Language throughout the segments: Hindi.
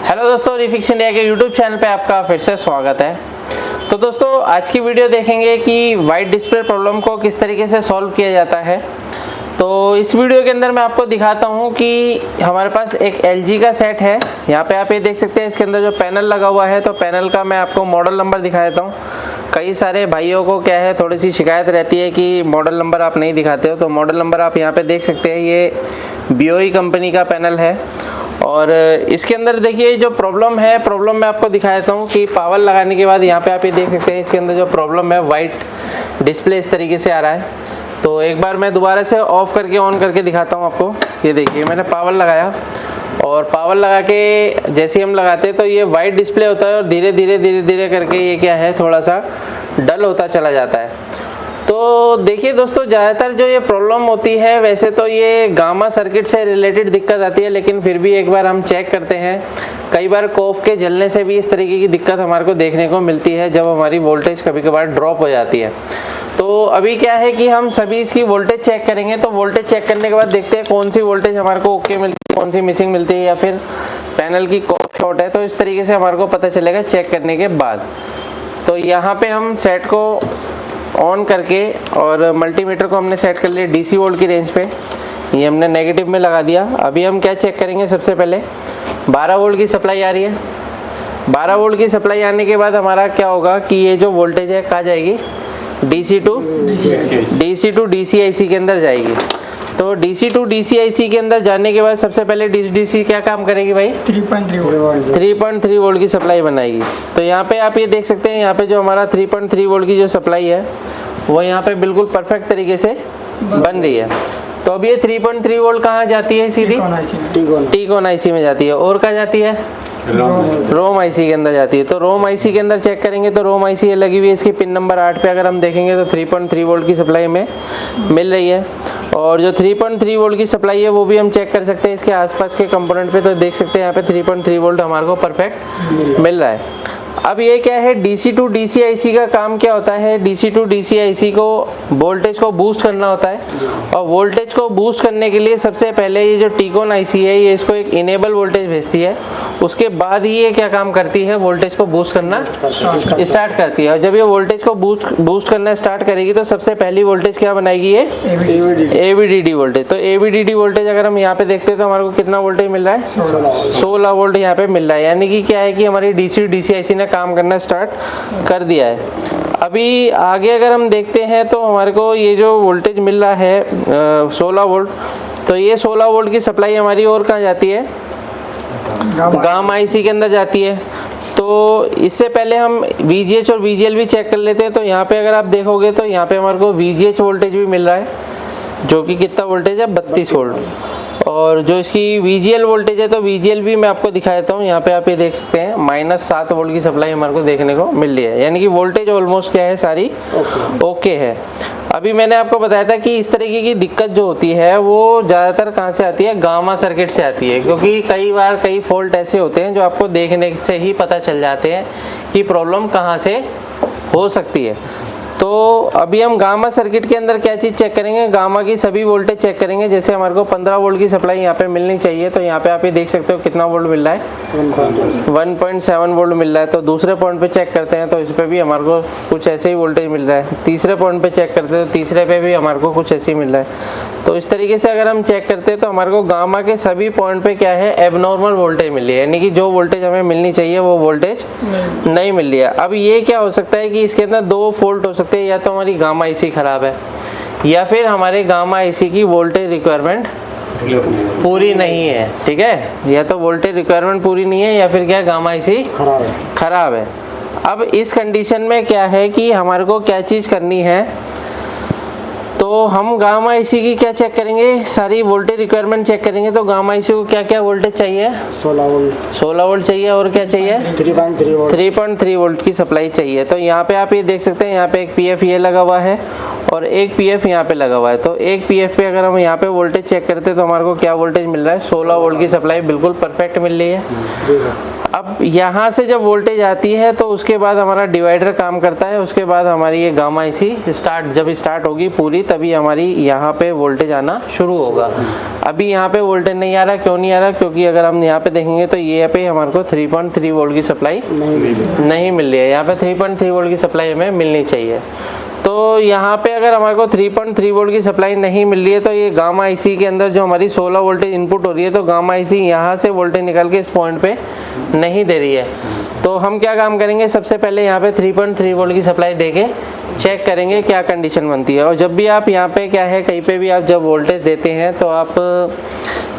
हेलो दोस्तों, रिफिक्स इंडिया के यूट्यूब चैनल पे आपका फिर से स्वागत है। तो दोस्तों आज की वीडियो देखेंगे कि वाइट डिस्प्ले प्रॉब्लम को किस तरीके से सॉल्व किया जाता है। तो इस वीडियो के अंदर मैं आपको दिखाता हूँ कि हमारे पास एक LG का सेट है। यहाँ पे आप ये देख सकते हैं, इसके अंदर जो पैनल लगा हुआ है तो पैनल का मैं आपको मॉडल नंबर दिखा देता हूँ। कई सारे भाइयों को क्या है, थोड़ी सी शिकायत रहती है कि मॉडल नंबर आप नहीं दिखाते हो। तो मॉडल नंबर आप यहाँ पे देख सकते हैं, ये BOE कंपनी का पैनल है। और इसके अंदर देखिए जो प्रॉब्लम मैं आपको दिखा देता हूँ कि पावर लगाने के बाद यहाँ पे आप ये देख सकते हैं, इसके अंदर जो प्रॉब्लम है वाइट डिस्प्ले इस तरीके से आ रहा है। तो एक बार मैं दोबारा से ऑफ करके ऑन करके दिखाता हूँ आपको। ये देखिए मैंने पावर लगाया और पावर लगा के जैसे ही हम लगाते हैं तो ये वाइट डिस्प्ले होता है और धीरे धीरे करके ये क्या है, थोड़ा सा डल होता चला जाता है। तो देखिए दोस्तों, ज़्यादातर जो ये प्रॉब्लम होती है वैसे तो ये गामा सर्किट से रिलेटेड दिक्कत आती है, लेकिन फिर भी एक बार हम चेक करते हैं। कई बार कोफ के जलने से भी इस तरीके की दिक्कत हमारे को देखने को मिलती है जब हमारी वोल्टेज कभी कभार ड्रॉप हो जाती है। तो अभी क्या है कि हम सभी इसकी वोल्टेज चेक करेंगे। तो वोल्टेज चेक करने के बाद देखते हैं कौन सी वोल्टेज हमारे को ओके मिलती है, कौन सी मिसिंग मिलती है, या फिर पैनल की कोफ शॉर्ट है। तो इस तरीके से हमारे को पता चलेगा चेक करने के बाद। तो यहाँ पे हम सेट को ऑन करके और मल्टीमीटर को हमने सेट कर लिया DC वोल्ट की रेंज पे। ये हमने नेगेटिव में लगा दिया। अभी हम क्या चेक करेंगे, सबसे पहले 12 वोल्ट की सप्लाई आ रही है। 12 वोल्ट की सप्लाई आने के बाद हमारा क्या होगा कि ये जो वोल्टेज है कहाँ जाएगी, DC टू DCIC के अंदर जाएगी। तो DC टू DCIC के अंदर जाने के बाद सबसे पहले DC क्या काम करेगी भाई, 3.3 वोल्ट की सप्लाई बनाएगी। तो यहाँ पे आप ये देख सकते हैं, यहाँ पे जो हमारा 3.3 वोल्ट की जो सप्लाई है वो यहाँ पे बिल्कुल परफेक्ट तरीके से बन रही है। तो अब ये 3.3 वोल्ट कहाँ जाती है, सीधी T-Con IC में जाती है। और कहाँ जाती है, रोम IC के अंदर जाती है। तो रोम IC के अंदर चेक करेंगे तो रोम IC लगी हुई है इसकी पिन नंबर 8 पे। अगर हम देखेंगे तो 3.3 वोल्ट की सप्लाई में मिल रही है। और जो 3.3 वोल्ट की सप्लाई है वो भी हम चेक कर सकते हैं इसके आसपास के कंपोनेंट पे। तो देख सकते हैं यहाँ पे 3.3 वोल्ट हमारे को परफेक्ट मिल रहा है। अब ये क्या है, DC टू DCIC का काम क्या होता है, DC टू DCIC को वोल्टेज को बूस्ट करना होता है। और वोल्टेज को बूस्ट करने के लिए सबसे पहले ये जो T-Con IC है ये इसको एक इनेबल वोल्टेज भेजती है। उसके बाद ही ये क्या काम करती है, वोल्टेज को बूस्ट करना स्टार्ट करती है। और जब ये वोल्टेज को बूस्ट करना स्टार्ट करेगी तो सबसे पहली वोल्टेज क्या बनाएगी, ये AVDD वोल्टेज। तो AVDD वोल्टेज अगर हम यहाँ पे देखते हैं तो हमारे को कितना वोल्टेज मिल रहा है, 16 वोल्ट यहाँ पे मिल रहा है। यानी कि क्या है कि हमारी DC DCIC ने काम करना स्टार्ट कर दिया है। अभी आगे अगर हम देखते हैं तो हमारे को ये जो वोल्टेज मिल रहा है 16 वोल्ट, तो ये 16 वोल्ट की सप्लाई हमारी और कहाँ जाती है, गामा IC के अंदर जाती है। तो इससे पहले हम VGH और VGL भी चेक कर लेते हैं। तो यहाँ पे अगर आप देखोगे तो यहाँ पे हमारे को VGH वोल्टेज भी मिल रहा है, जो कि कितना वोल्टेज है, 32 वोल्ट। और जो इसकी VGL वोल्टेज है तो VGL भी मैं आपको दिखा देता हूँ। यहाँ पे आप ये देख सकते हैं -7 वोल्ट की सप्लाई हमारे को देखने को मिल रही है। यानी कि वोल्टेज ऑलमोस्ट क्या है, सारी ओके है। अभी मैंने आपको बताया था कि इस तरीके की दिक्कत जो होती है वो ज़्यादातर कहाँ से आती है, गामा सर्किट से आती है। क्योंकि कई बार कई फॉल्ट ऐसे होते हैं जो आपको देखने से ही पता चल जाते हैं कि प्रॉब्लम कहाँ से हो सकती है। तो अभी हम गामा सर्किट के अंदर क्या चीज़ चेक करेंगे, गामा की सभी वोल्टेज चेक करेंगे। जैसे हमारे को 15 वोल्ट की सप्लाई यहाँ पे मिलनी चाहिए, तो यहाँ पे आप ये देख सकते हो कितना वोल्ट मिल रहा है, 1.7 वोल्ट मिल रहा है। तो दूसरे पॉइंट पे चेक करते हैं तो इस पर भी हमारे को कुछ ऐसे ही वोल्टेज मिल रहा है। तीसरे पॉइंट पे चेक करते हैं तो तीसरे पे भी हमारे को कुछ ऐसे ही मिल रहा है। तो इस तरीके से अगर हम चेक करते हैं तो हमारे को गामा के सभी पॉइंट पे क्या है, एबनॉर्मल वोल्टेज मिल रही है। यानी कि जो वोल्टेज हमें मिलनी चाहिए वो वोल्टेज नहीं मिल रही है। अब ये क्या हो सकता है कि इसके अंदर 2 फॉल्ट हो सकते हैं, या तो हमारी गामा IC खराब है या फिर हमारे गामा IC की वोल्टेज रिक्वायरमेंट पूरी नहीं है। ठीक है, या तो वोल्टेज रिक्वायरमेंट पूरी नहीं है या फिर क्या, गामा IC खराब है। अब इस कंडीशन में क्या है कि हमारे को क्या चीज़ करनी है, तो हम गामा IC की क्या चेक करेंगे, सारी वोल्टेज रिक्वायरमेंट चेक करेंगे। तो गामा IC को क्या क्या वोल्टेज चाहिए, 16 वोल्ट चाहिए। और क्या चाहिए, 3.3 वोल्ट की सप्लाई चाहिए। तो यहाँ पे आप ये देख सकते हैं, यहाँ पे एक PF ये लगा हुआ है और एक PF यहाँ पे लगा हुआ है। तो एक PF पे अगर हम यहाँ पे वोल्टेज चेक करते हैं तो हमारे को क्या वोल्टेज मिल रहा है, 16 वोल्ट की सप्लाई बिल्कुल परफेक्ट मिल रही है। अब यहाँ से जब वोल्टेज आती है तो उसके बाद हमारा डिवाइडर काम करता है, उसके बाद हमारी ये गामा आईसी जब स्टार्ट होगी पूरी, तभी हमारी यहाँ पे वोल्टेज आना शुरू होगा। अभी यहाँ पे वोल्टेज नहीं आ रहा, क्यों नहीं आ रहा? क्योंकि अगर हम यहाँ पे देखेंगे तो ये पे हमारे को 3.3 वोल्ट की सप्लाई नहीं मिल रही है। यहाँ पे 3.3 वोल्ट की सप्लाई हमें मिलनी चाहिए। तो यहाँ पे अगर हमारे को 3.3 वोल्ट की सप्लाई नहीं मिल रही है तो ये गामा आईसी के अंदर जो हमारी 16 वोल्टेज इनपुट हो रही है, तो गामा आईसी यहाँ से वोल्टेज निकाल के इस पॉइंट पे नहीं दे रही है। तो हम क्या काम करेंगे, सबसे पहले यहाँ पे 3.3 वोल्ट की सप्लाई देके चेक करेंगे क्या कंडीशन बनती है। और जब भी आप यहाँ पे क्या है, कहीं पे भी आप जब वोल्टेज देते हैं तो आप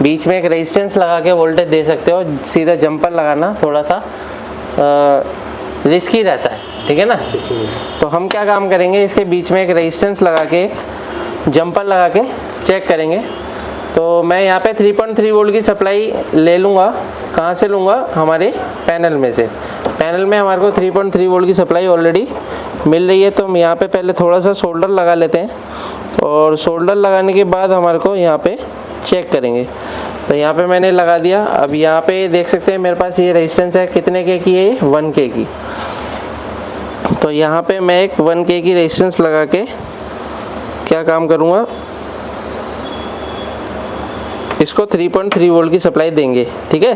बीच में एक रेजिस्टेंस लगा के वोल्टेज दे सकते हो। सीधा जंपर लगाना थोड़ा सा रिस्की रहता है, ठीक है ना। तो हम क्या काम करेंगे, इसके बीच में एक रेजिस्टेंस लगा के, जंपर लगा के चेक करेंगे। तो मैं यहाँ पे 3.3 वोल्ट की सप्लाई ले लूँगा। कहाँ से लूँगा? हमारे पैनल में से। पैनल में हमारे को 3.3 वोल्ट की सप्लाई ऑलरेडी मिल रही है। तो हम यहाँ पे पहले थोड़ा सा सोल्डर लगा लेते हैं, और सोल्डर लगाने के बाद हमारे को यहाँ पे चेक करेंगे। तो यहाँ पे मैंने लगा दिया। अब यहाँ पे देख सकते हैं मेरे पास ये रेजिस्टेंस है, कितने के की है? 1K की। तो यहाँ पे मैं एक 1K की रेजिस्टेंस लगा के क्या काम करूँगा, इसको 3.3 वोल्ट की सप्लाई देंगे, ठीक है।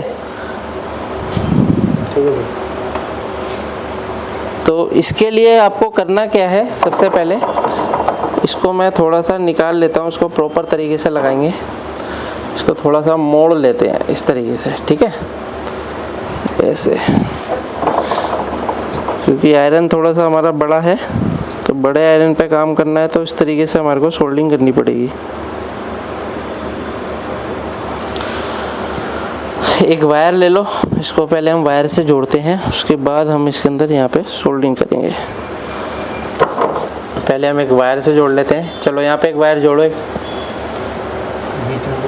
तो इसके लिए आपको करना क्या है, सबसे पहले इसको मैं थोड़ा सा निकाल लेता हूँ, इसको प्रॉपर तरीके से लगाएंगे। इसको थोड़ा सा मोड़ लेते हैं इस तरीके से, ठीक है, ऐसे। क्योंकि आयरन थोड़ा सा हमारा बड़ा है, तो बड़े आयरन पे काम करना है, तो इस तरीके से हमारे को सोल्डिंग करनी पड़ेगी। एक वायर ले लो, इसको पहले हम वायर से जोड़ते हैं, उसके बाद हम इसके अंदर यहाँ पे सोल्डिंग करेंगे। पहले हम एक वायर से जोड़ लेते हैं। चलो यहाँ पे एक वायर जोड़ो, एक बीच में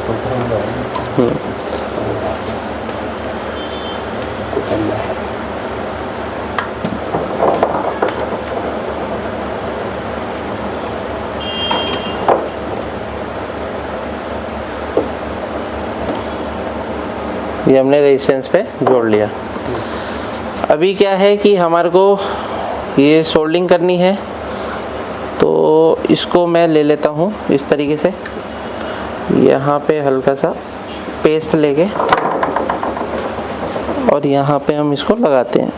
ये हमने रेजिस्टेंस पे जोड़ लिया। अभी क्या है कि हमारे को ये सोल्डिंग करनी है, तो इसको मैं ले लेता हूँ इस तरीके से। यहाँ पे हल्का सा पेस्ट लेके और यहाँ पे हम इसको लगाते हैं।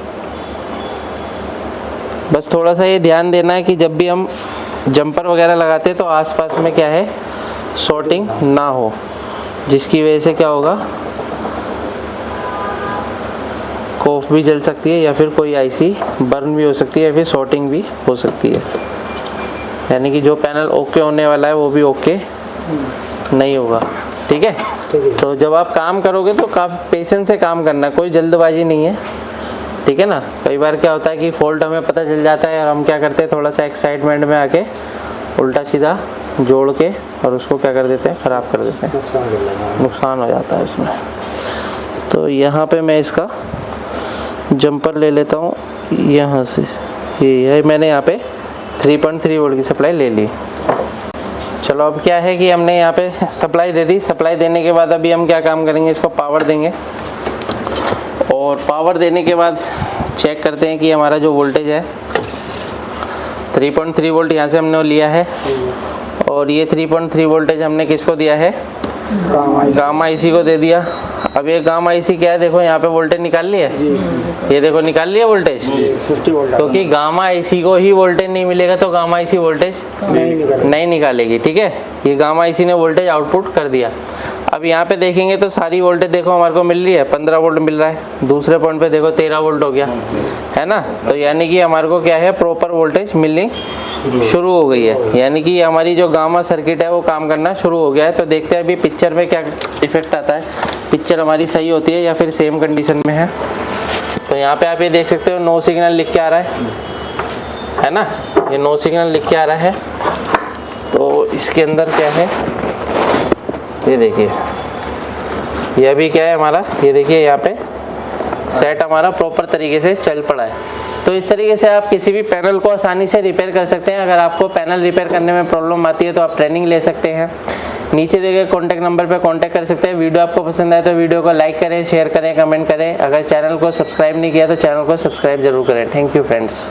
बस थोड़ा सा ये ध्यान देना है कि जब भी हम जंपर वगैरह लगाते हैं तो आसपास में क्या है, शॉर्टिंग ना हो, जिसकी वजह से क्या होगा, कोफ भी जल सकती है, या फिर कोई आईसी बर्न भी हो सकती है, या फिर शॉर्टिंग भी हो सकती है। यानी कि जो पैनल ओके होने वाला है वो भी ओके नहीं होगा, ठीक है। तो जब आप काम करोगे तो काफ़ी पेशेंस से काम करना, कोई जल्दबाजी नहीं है, ठीक है ना। कई बार क्या होता है कि फॉल्ट हमें पता चल जाता है और हम क्या करते हैं, थोड़ा सा एक्साइटमेंट में आके उल्टा सीधा जोड़ के और उसको क्या कर देते हैं, ख़राब कर देते हैं, नुकसान हो जाता है उसमें। तो यहाँ पे मैं इसका जंपर ले लेता हूँ यहाँ से, ये है, मैंने यहाँ पे 3.3 वोल्ट की सप्लाई ले ली। चलो अब क्या है कि हमने यहाँ पे सप्लाई दे दी। सप्लाई देने के बाद अभी हम क्या काम करेंगे, इसको पावर देंगे, और पावर देने के बाद चेक करते हैं कि हमारा जो वोल्टेज है 3.3 वोल्ट यहाँ से हमने लिया है, और ये 3.3 वोल्टेज हमने किसको दिया है, गामा आईसी को दे दिया। अब ये गामा आईसी क्या है, देखो यहाँ पे वोल्टेज निकाल लिया, ये देखो निकाल लिया वोल्टेज, क्योंकि गामा आईसी को ही वोल्टेज नहीं मिलेगा तो गामा आईसी वोल्टेज नहीं निकालेगी, ठीक है। ये गामा आईसी ने वोल्टेज आउटपुट कर दिया। अब यहाँ पे देखेंगे तो सारी वोल्टेज देखो हमारे को मिल रही है, 15 वोल्ट मिल रहा है, दूसरे पॉइंट पे देखो 13 वोल्ट हो गया, है ना। तो यानी कि हमारे को क्या है, प्रॉपर वोल्टेज मिलनी शुरू हो गई है, यानी कि हमारी जो गामा सर्किट है वो काम करना शुरू हो गया है। तो देखते हैं अभी पिक्चर में क्या इफेक्ट आता है, पिक्चर हमारी सही होती है या फिर सेम कंडीशन में है। तो यहाँ पे आप ये देख सकते हो नो सिग्नल लिख के आ रहा है ना, ये नो सिग्नल लिख के आ रहा है। तो इसके अंदर क्या है, ये देखिए, ये अभी क्या है हमारा, ये देखिए यहाँ पे सेट हमारा प्रॉपर तरीके से चल पड़ा है। तो इस तरीके से आप किसी भी पैनल को आसानी से रिपेयर कर सकते हैं। अगर आपको पैनल रिपेयर करने में प्रॉब्लम आती है तो आप ट्रेनिंग ले सकते हैं, नीचे दिए गए कॉन्टैक्ट नंबर पर कॉन्टैक्ट कर सकते हैं। वीडियो आपको पसंद आए तो वीडियो को लाइक करें, शेयर करें, कमेंट करें। अगर चैनल को सब्सक्राइब नहीं किया तो चैनल को सब्सक्राइब जरूर करें। Thank you friends.